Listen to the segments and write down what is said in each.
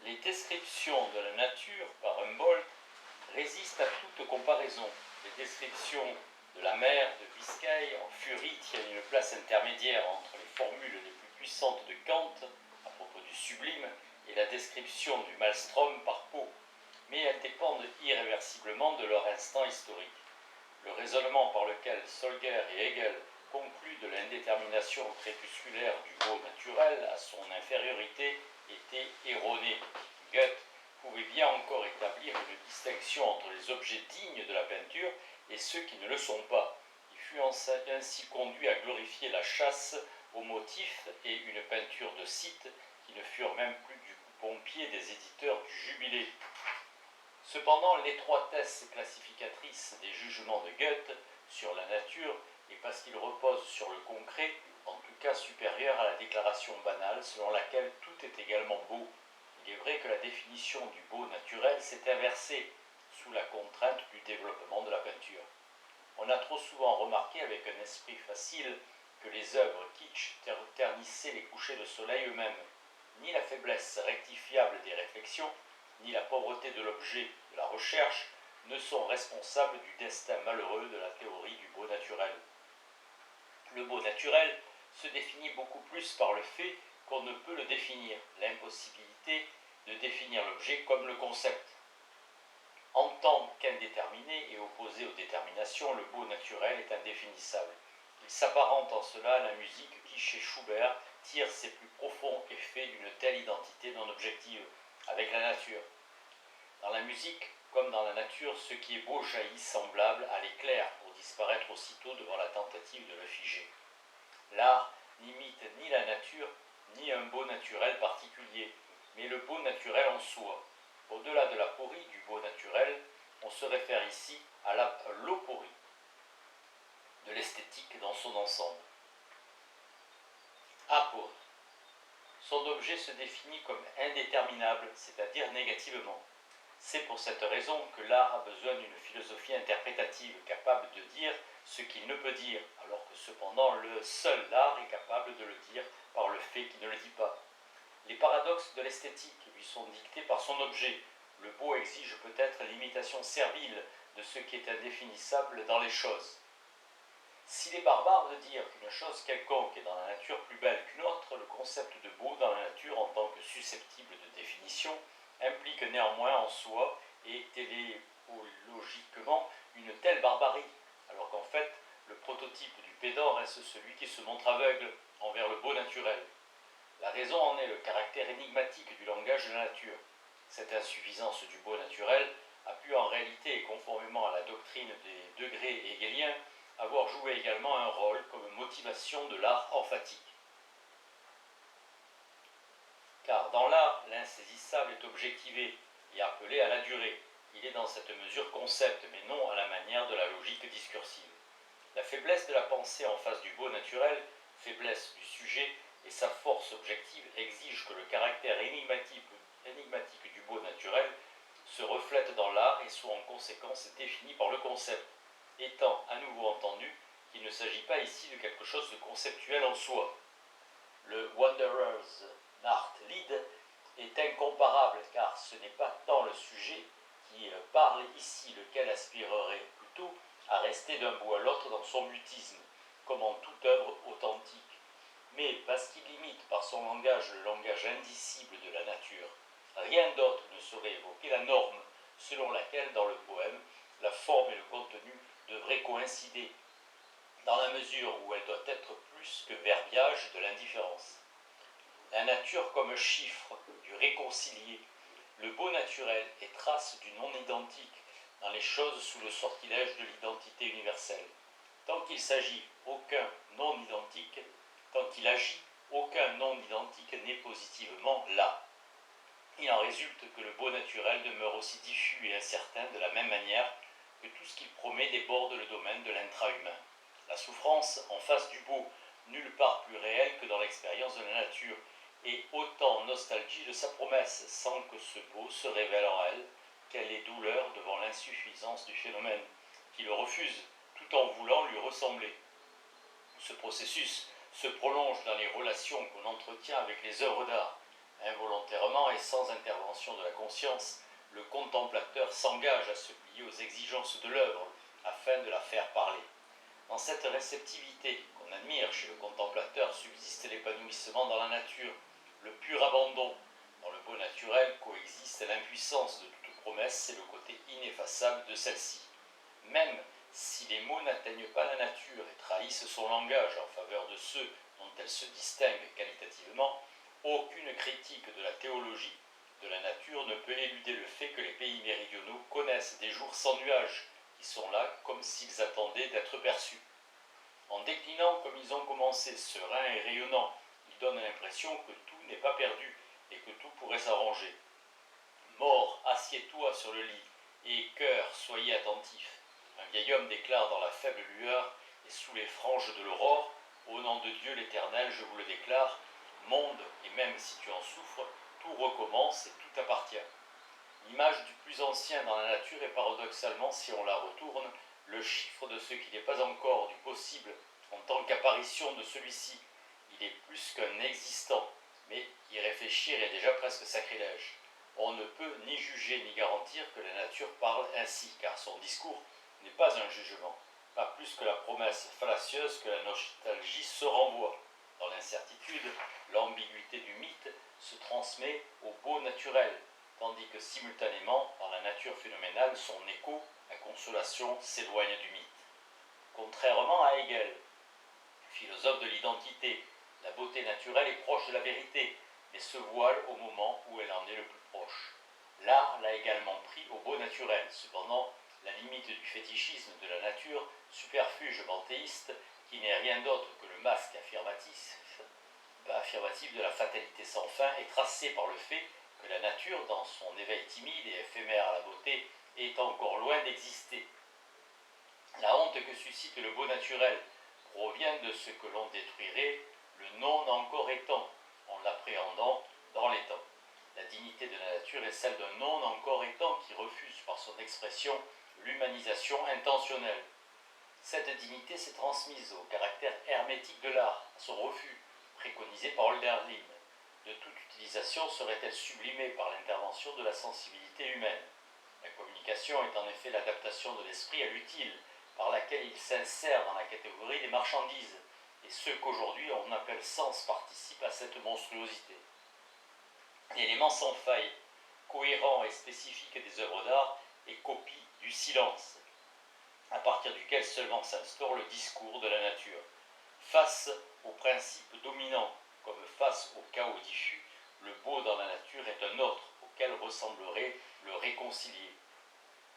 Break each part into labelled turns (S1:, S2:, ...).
S1: Les descriptions de la nature par Humboldt résistent à toute comparaison. Les descriptions de la mer de Biscaye en Furie tiennent une place intermédiaire entre les formules les plus puissantes de Kant à propos du sublime et la description du maelstrom par Poe, mais elles dépendent irréversiblement de leur instant historique. Le raisonnement par lequel Solger et Hegel concluent de l'indétermination crépusculaire du beau naturel à son infériorité était erroné. Goethe pouvait bien encore établir une distinction entre les objets dignes de la peinture et ceux qui ne le sont pas. Il fut ainsi conduit à glorifier la chasse aux motifs et une peinture de sites qui ne furent même plus du pompier des éditeurs du Jubilé. Cependant, l'étroitesse classificatrice des jugements de Goethe sur la nature, et parce qu'ils reposent sur le concret, en tout cas supérieure à la déclaration banale selon laquelle tout est également beau. Il est vrai que la définition du beau naturel s'est inversée sous la contrainte du développement de la peinture. On a trop souvent remarqué avec un esprit facile que les œuvres kitsch ternissaient les couchers de soleil eux-mêmes. Ni la faiblesse rectifiable des réflexions, ni la pauvreté de l'objet de la recherche ne sont responsables du destin malheureux de la théorie du beau naturel. Le beau naturel se définit beaucoup plus par le fait qu'on ne peut le définir, l'impossibilité de définir l'objet comme le concept. En tant qu'indéterminé et opposé aux déterminations, le beau naturel est indéfinissable. Il s'apparente en cela à la musique qui, chez Schubert, tire ses plus profonds effets d'une telle identité non objective avec la nature. Dans la musique, comme dans la nature, ce qui est beau jaillit semblable à l'éclair pour disparaître aussitôt devant la tentative de le figer. L'art n'imite ni la nature, ni un beau naturel particulier, mais le beau naturel en soi. Au-delà de l'aporie du beau naturel, on se réfère ici à l'oporie de l'esthétique dans son ensemble. Aporie. Son objet se définit comme indéterminable, c'est-à-dire négativement. C'est pour cette raison que l'art a besoin d'une philosophie interprétative capable de dire ce qu'il ne peut dire, alors que cependant le seul l'art est capable de le dire par le fait qu'il ne le dit pas. Les paradoxes de l'esthétique lui sont dictés par son objet. Le beau exige peut-être l'imitation servile de ce qui est indéfinissable dans les choses. S'il est barbare de dire qu'une chose quelconque est dans la nature plus belle qu'une autre, le concept de beau dans la nature en tant que susceptible de définition implique néanmoins en soi et téléologiquement une telle barbarie, alors qu'en fait, le prototype du pédant reste celui qui se montre aveugle envers le beau naturel. La raison en est le caractère énigmatique du langage de la nature. Cette insuffisance du beau naturel a pu en réalité, et conformément à la doctrine des degrés hegéliens, avoir joué également un rôle comme motivation de l'art emphatique. Car dans l'art, l'insaisissable est objectivé et appelé à la durée. Il est dans cette mesure concept, mais non à la manière de la logique discursive. La faiblesse de la pensée en face du beau naturel, faiblesse du sujet, et sa force objective exigent que le caractère énigmatique du beau naturel se reflète dans l'art et soit en conséquence défini par le concept, étant à nouveau entendu qu'il ne s'agit pas ici de quelque chose de conceptuel en soi. Le Wanderer's Nachtlied est incomparable car ce n'est pas tant le sujet qui parle ici, lequel aspirerait plutôt à rester d'un bout à l'autre dans son mutisme, comme en toute œuvre authentique, mais parce qu'il imite par son langage le langage indicible de la nature. Rien d'autre ne saurait évoquer la norme selon laquelle, dans le poème, la forme et le contenu devraient coïncider, dans la mesure où elle doit être plus que verbiage de l'indifférence. La nature comme chiffre du réconcilié, le beau naturel est trace du non-identique dans les choses sous le sortilège de l'identité universelle. Tant qu'il s'agit, aucun non-identique, tant qu'il agit, aucun non-identique n'est positivement là. Il en résulte que le beau naturel demeure aussi diffus et incertain de la même manière que tout ce qu'il promet déborde le domaine de l'intra-humain. La souffrance, en face du beau, nulle part plus réelle que dans l'expérience de la nature, et autant nostalgie de sa promesse, sans que ce beau se révèle en elle, qu'elle est douleur devant l'insuffisance du phénomène, qui le refuse, tout en voulant lui ressembler. Ce processus se prolonge dans les relations qu'on entretient avec les œuvres d'art. Involontairement et sans intervention de la conscience, le contemplateur s'engage à se plier aux exigences de l'œuvre afin de la faire parler. Dans cette réceptivité qu'on admire chez le contemplateur subsiste l'épanouissement dans la nature, le pur abandon. Dans le beau naturel coexiste l'impuissance de toute promesse et le côté ineffaçable de celle-ci. Même si les mots n'atteignent pas la nature et trahissent son langage en faveur de ceux dont elle se distingue qualitativement, aucune critique de la théologie de la nature ne peut éluder le fait que les pays méridionaux connaissent des jours sans nuages, qui sont là comme s'ils attendaient d'être perçus. En déclinant comme ils ont commencé, sereins et rayonnants, ils donnent l'impression que tout n'est pas perdu et que tout pourrait s'arranger. Mort, assieds-toi sur le lit, et cœur, soyez attentifs. Un vieil homme déclare dans la faible lueur et sous les franges de l'aurore, au nom de Dieu l'Éternel, je vous le déclare, monde, et même si tu en souffres, tout recommence et tout appartient. L'image du plus ancien dans la nature est paradoxalement, si on la retourne, le chiffre de ce qui n'est pas encore du possible en tant qu'apparition de celui-ci. Il est plus qu'un existant, mais y réfléchir est déjà presque sacrilège. On ne peut ni juger ni garantir que la nature parle ainsi, car son discours n'est pas un jugement, pas plus que la promesse fallacieuse que la nostalgie se renvoie. Dans l'incertitude, l'ambiguïté du mythe se transmet au beau naturel, tandis que simultanément, dans la nature phénoménale, son écho, la consolation, s'éloigne du mythe. Contrairement à Hegel, philosophe de l'identité, la beauté naturelle est proche de la vérité, mais se voile au moment où elle en est le plus proche. L'art l'a également pris au beau naturel. Cependant, la limite du fétichisme de la nature, superfuge panthéiste, qui n'est rien d'autre que le masque affirmatif de la fatalité sans fin, est tracée par le fait que la nature, dans son éveil timide et éphémère à la beauté, est encore loin d'exister. La honte que suscite le beau naturel provient de ce que l'on détruirait, le non encore étant, en l'appréhendant dans les temps. La dignité de la nature est celle d'un non encore étant qui refuse par son expression l'humanisation intentionnelle. Cette dignité s'est transmise au caractère hermétique de l'art, à son refus, préconisé par Hölderlin. De toute utilisation serait-elle sublimée par l'intervention de la sensibilité humaine. La communication est en effet l'adaptation de l'esprit à l'utile, par laquelle il s'insère dans la catégorie des marchandises, et ce qu'aujourd'hui on appelle sens participe à cette monstruosité. L'élément sans faille, cohérent et spécifique des œuvres d'art est copie du silence, à partir duquel seulement s'instaure le discours de la nature. Face au principe dominant, comme face au chaos diffus, le beau dans la nature est un autre, auquel ressemblerait le réconcilié.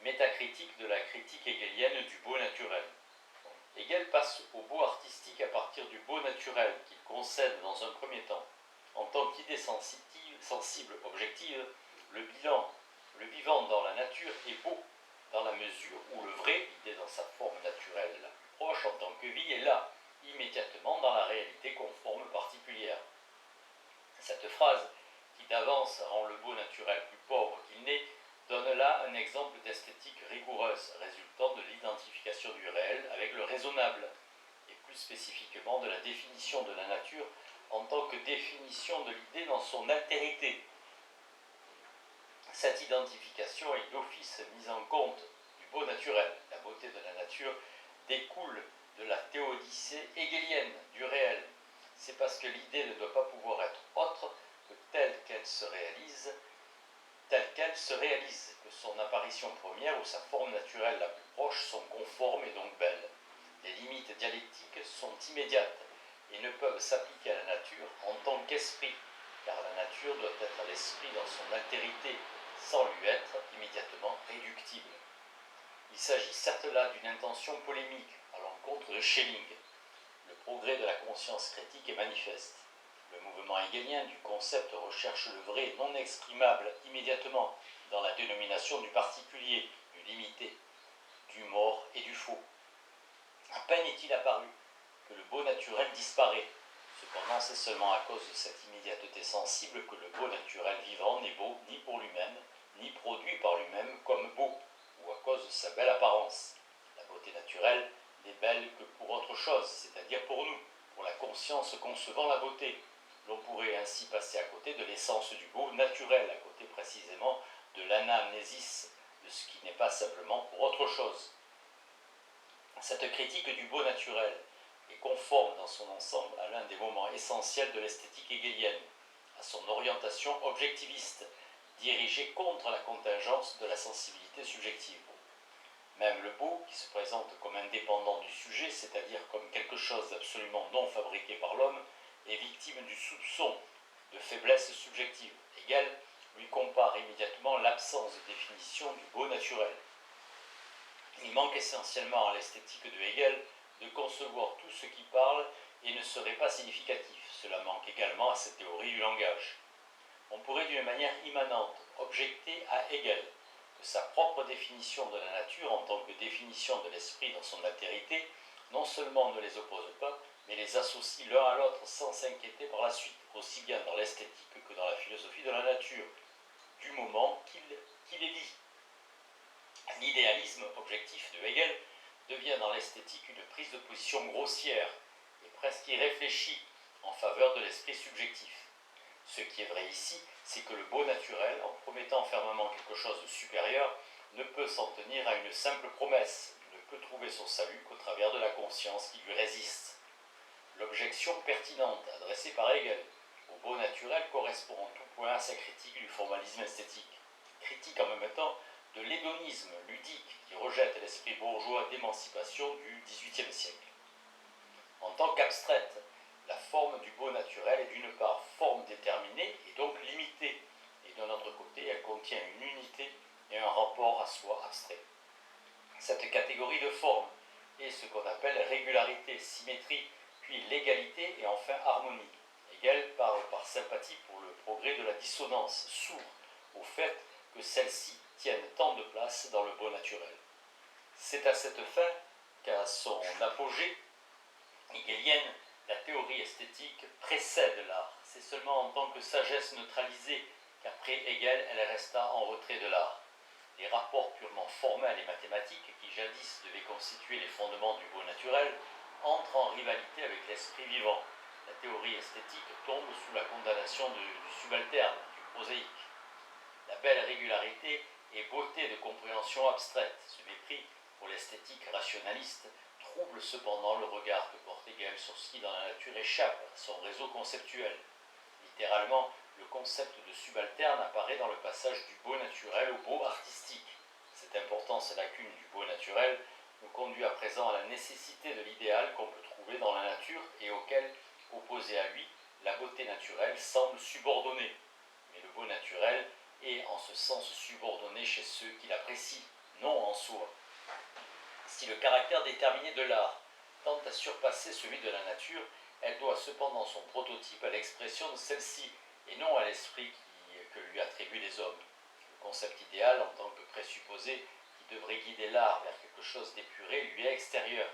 S1: Métacritique de la critique hegelienne du beau naturel. Hegel passe au beau artistique à partir du beau naturel qu'il concède dans un premier temps. En tant qu'idée sensible, objective, le vivant dans la nature est beau, dans la mesure où le vrai, l'idée dans sa forme naturelle la plus proche en tant que vie, est là, immédiatement dans la réalité conforme particulière. Cette phrase, qui d'avance rend le beau naturel plus pauvre qu'il n'est, donne là un exemple d'esthétique rigoureuse, résultant de l'identification du réel avec le raisonnable, et plus spécifiquement de la définition de la nature en tant que définition de l'idée dans son altérité. Cette identification est d'office mise en compte du beau naturel. La beauté de la nature découle de la théodicée hegelienne, du réel. C'est parce que l'idée ne doit pas pouvoir être autre que telle qu'elle se réalise, que son apparition première ou sa forme naturelle la plus proche sont conformes et donc belles. Les limites dialectiques sont immédiates et ne peuvent s'appliquer à la nature en tant qu'esprit, car la nature doit être l'esprit dans son altérité, sans lui être immédiatement réductible. Il s'agit certes là d'une intention polémique à l'encontre de Schelling. Le progrès de la conscience critique est manifeste. Le mouvement hegelien du concept recherche le vrai non exprimable immédiatement dans la dénomination du particulier, du limité, du mort et du faux. À peine est-il apparu que le beau naturel disparaît. Cependant, c'est seulement à cause de cette immédiateté sensible que le beau naturel vivant n'est beau ni pour lui-même, ni produit par lui-même comme beau, ou à cause de sa belle apparence. La beauté naturelle n'est belle que pour autre chose, c'est-à-dire pour nous, pour la conscience concevant la beauté. L'on pourrait ainsi passer à côté de l'essence du beau naturel, à côté précisément de l'anamnésis, de ce qui n'est pas simplement pour autre chose. Cette critique du beau naturel est conforme dans son ensemble à l'un des moments essentiels de l'esthétique hegelienne, à son orientation objectiviste, dirigée contre la contingence de la sensibilité subjective. Même le beau, qui se présente comme indépendant du sujet, c'est-à-dire comme quelque chose d'absolument non fabriqué par l'homme, est victime du soupçon de faiblesse subjective. Hegel lui compare immédiatement l'absence de définition du beau naturel. Il manque essentiellement à l'esthétique de Hegel de concevoir tout ce qui parle et ne serait pas significatif. Cela manque également à cette théorie du langage. On pourrait d'une manière immanente objecter à Hegel que sa propre définition de la nature en tant que définition de l'esprit dans son altérité non seulement ne les oppose pas, mais les associe l'un à l'autre sans s'inquiéter par la suite, aussi bien dans l'esthétique que dans la philosophie de la nature, du moment qu'il est dit. L'idéalisme objectif de Hegel devient dans l'esthétique une prise de position grossière et presque irréfléchie en faveur de l'esprit subjectif. Ce qui est vrai ici, c'est que le beau naturel, en promettant fermement quelque chose de supérieur, ne peut s'en tenir à une simple promesse, ne peut trouver son salut qu'au travers de la conscience qui lui résiste. L'objection pertinente adressée par Hegel au beau naturel correspond en tout point à sa critique du formalisme esthétique, critique en même temps de l'hédonisme ludique qui rejette l'esprit bourgeois d'émancipation du XVIIIe siècle. En tant qu'abstraite, la forme du beau naturel est d'une part forme déterminée et donc limitée, et d'un autre côté, elle contient une unité et un rapport à soi abstrait. Cette catégorie de forme est ce qu'on appelle régularité, symétrie, puis légalité et enfin harmonie. Hegel parle par sympathie pour le progrès de la dissonance, sourd au fait que celle-ci tienne tant de place dans le beau naturel. C'est à cette fin qu'à son apogée hegelienne, la théorie esthétique précède l'art. C'est seulement en tant que sagesse neutralisée qu'après Hegel, elle resta en retrait de l'art. Les rapports purement formels et mathématiques, qui jadis devaient constituer les fondements du beau naturel, entrent en rivalité avec l'esprit vivant. La théorie esthétique tombe sous la condamnation du subalterne, du prosaïque. La belle régularité et beauté de compréhension abstraite, ce mépris pour l'esthétique rationaliste, trouble cependant le regard que porte Hegel sur ce qui dans la nature échappe à son réseau conceptuel. Littéralement, le concept de subalterne apparaît dans le passage du beau naturel au beau artistique. Cette importance lacune du beau naturel nous conduit à présent à la nécessité de l'idéal qu'on peut trouver dans la nature et auquel, opposé à lui, la beauté naturelle semble subordonnée. Mais le beau naturel est en ce sens subordonné chez ceux qui l'apprécient, non en soi. Si le caractère déterminé de l'art tend à surpasser celui de la nature, elle doit cependant son prototype à l'expression de celle-ci, et non à l'esprit que lui attribuent les hommes. Le concept idéal, en tant que présupposé qui devrait guider l'art vers quelque chose d'épuré, lui est extérieur.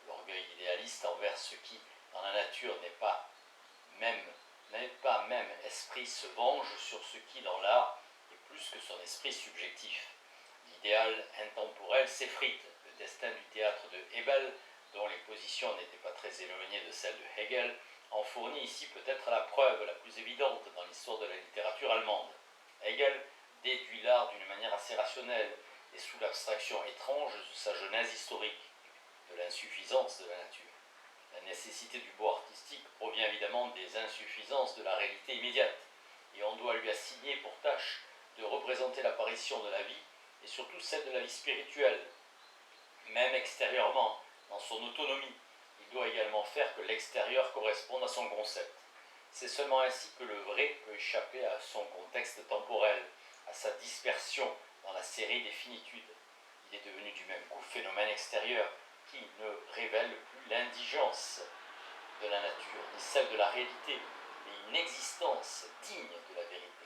S1: L'orgueil idéaliste envers ce qui, dans la nature, n'est pas même esprit, se venge sur ce qui, dans l'art, est plus que son esprit subjectif. L'idéal intemporel s'effrite. Le destin du théâtre de Hebel, dont les positions n'étaient pas très éloignées de celles de Hegel, en fournit ici peut-être la preuve la plus évidente dans l'histoire de la littérature allemande. Hegel déduit l'art d'une manière assez rationnelle et sous l'abstraction étrange de sa genèse historique, de l'insuffisance de la nature. La nécessité du beau artistique provient évidemment des insuffisances de la réalité immédiate, et on doit lui assigner pour tâche de représenter l'apparition de la vie et surtout celle de la vie spirituelle. Même extérieurement, dans son autonomie, il doit également faire que l'extérieur corresponde à son concept. C'est seulement ainsi que le vrai peut échapper à son contexte temporel, à sa dispersion dans la série des finitudes. Il est devenu du même coup phénomène extérieur qui ne révèle plus l'indigence de la nature, ni celle de la réalité, mais une existence digne de la vérité.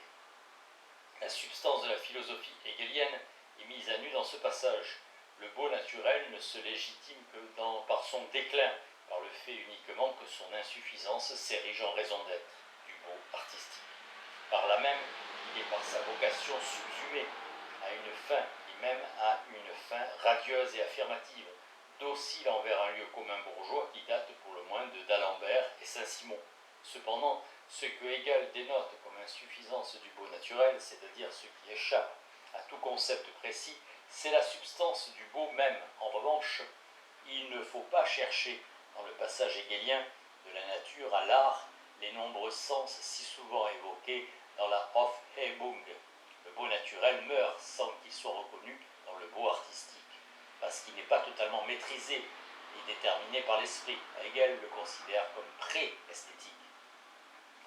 S1: La substance de la philosophie hegelienne est mise à nu dans ce passage. Le beau naturel ne se légitime que par son déclin, par le fait uniquement que son insuffisance s'érige en raison d'être du beau artistique. Par là même, il est par sa vocation subsumé à une fin, et même à une fin radieuse et affirmative, docile envers un lieu commun bourgeois qui date pour le moins de d'Alembert et Saint-Simon. Cependant, ce que Hegel dénote comme insuffisance du beau naturel, c'est-à-dire ce qui échappe à tout concept précis, c'est la substance du beau même. En revanche, il ne faut pas chercher, dans le passage hegelien de la nature à l'art, les nombreux sens si souvent évoqués dans la Aufhebung. Le beau naturel meurt sans qu'il soit reconnu dans le beau artistique, parce qu'il n'est pas totalement maîtrisé et déterminé par l'esprit. Hegel le considère comme pré-esthétique.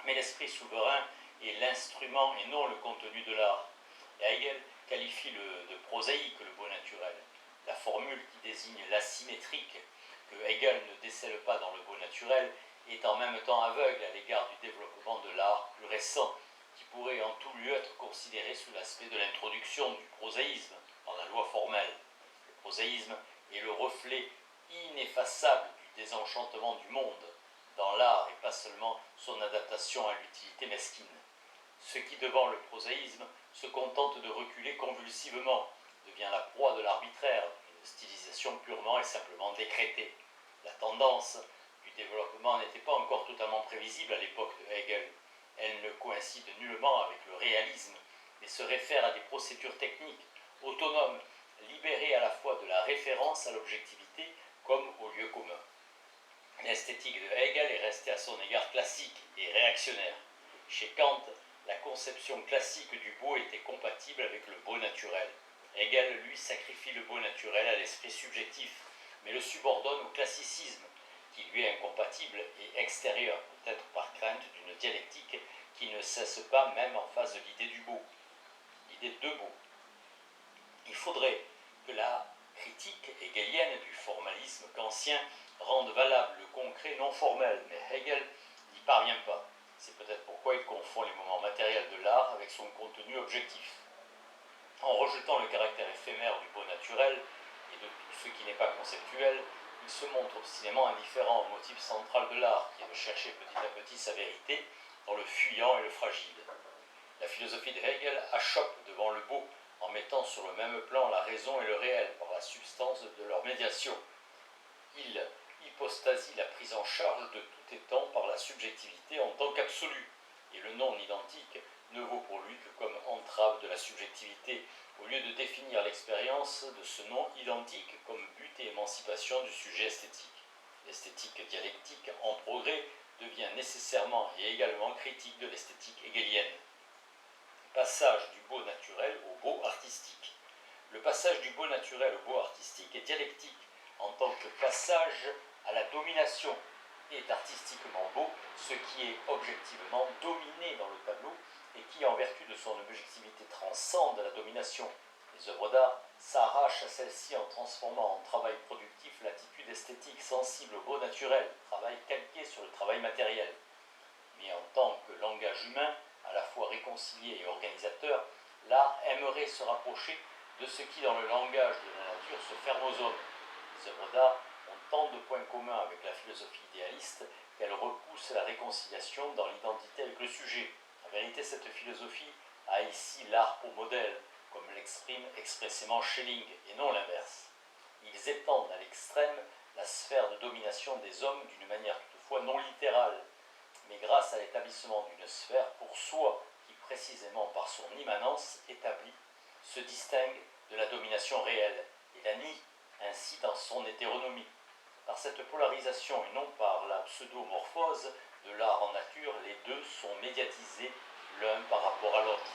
S1: Mais l'esprit souverain est l'instrument et non le contenu de l'art. Et Hegel qualifie de prosaïque le beau naturel. La formule qui désigne l'asymétrique, que Hegel ne décèle pas dans le beau naturel, est en même temps aveugle à l'égard du développement de l'art plus récent, qui pourrait en tout lieu être considéré sous l'aspect de l'introduction du prosaïsme dans la loi formelle. Le prosaïsme est le reflet ineffaçable du désenchantement du monde dans l'art et pas seulement son adaptation à l'utilité mesquine. Ce qui, devant le prosaïsme, se contente de reculer convulsivement, devient la proie de l'arbitraire, d'une stylisation purement et simplement décrétée. La tendance du développement n'était pas encore totalement prévisible à l'époque de Hegel. Elle ne coïncide nullement avec le réalisme, mais se réfère à des procédures techniques, autonomes, libérées à la fois de la référence à l'objectivité comme au lieu commun. L'esthétique de Hegel est restée à son égard classique et réactionnaire. Chez Kant, la conception classique du beau était compatible avec le beau naturel. Hegel, lui, sacrifie le beau naturel à l'esprit subjectif, mais le subordonne au classicisme, qui lui est incompatible et extérieur, peut-être par crainte d'une dialectique qui ne cesse pas même en face de l'idée du beau, l'idée de beau. Il faudrait que la critique hegelienne du formalisme kantien rende valable le concret non formel, mais Hegel n'y parvient pas. C'est peut-être pourquoi il confond les moments matériels de l'art avec son contenu objectif. En rejetant le caractère éphémère du beau naturel et de tout ce qui n'est pas conceptuel, il se montre obstinément indifférent au motif central de l'art, qui est de chercher petit à petit sa vérité dans le fuyant et le fragile. La philosophie de Hegel achoppe devant le beau, en mettant sur le même plan la raison et le réel par la substance de leur médiation. Il hypostasie la prise en charge de tout étant par la subjectivité en tant qu'absolu, et le non identique ne vaut pour lui que comme entrave de la subjectivité, au lieu de définir l'expérience de ce non identique comme but et émancipation du sujet esthétique. L'esthétique dialectique en progrès devient nécessairement et également critique de l'esthétique hegelienne. Passage du beau naturel au beau artistique. Le passage du beau naturel au beau artistique est dialectique en tant que passage à la domination est artistiquement beau, ce qui est objectivement dominé dans le tableau et qui, en vertu de son objectivité, transcende la domination. Les œuvres d'art s'arrachent à celle-ci en transformant en travail productif l'attitude esthétique sensible au beau naturel, travail calqué sur le travail matériel. Mais en tant que langage humain, à la fois réconcilié et organisateur, l'art aimerait se rapprocher de ce qui, dans le langage de la nature, se ferme aux hommes. Les œuvres d'art ont tant de points communs avec la philosophie idéaliste qu'elles repoussent la réconciliation dans l'identité avec le sujet. En vérité, cette philosophie a ici l'art pour modèle, comme l'exprime expressément Schelling, et non l'inverse. Ils étendent à l'extrême la sphère de domination des hommes d'une manière toutefois non littérale, mais grâce à l'établissement d'une sphère pour soi qui, précisément par son immanence établie, se distingue de la domination réelle et la nie ainsi dans son hétéronomie. Par cette polarisation et non par la pseudomorphose de l'art en nature, les deux sont médiatisés l'un par rapport à l'autre.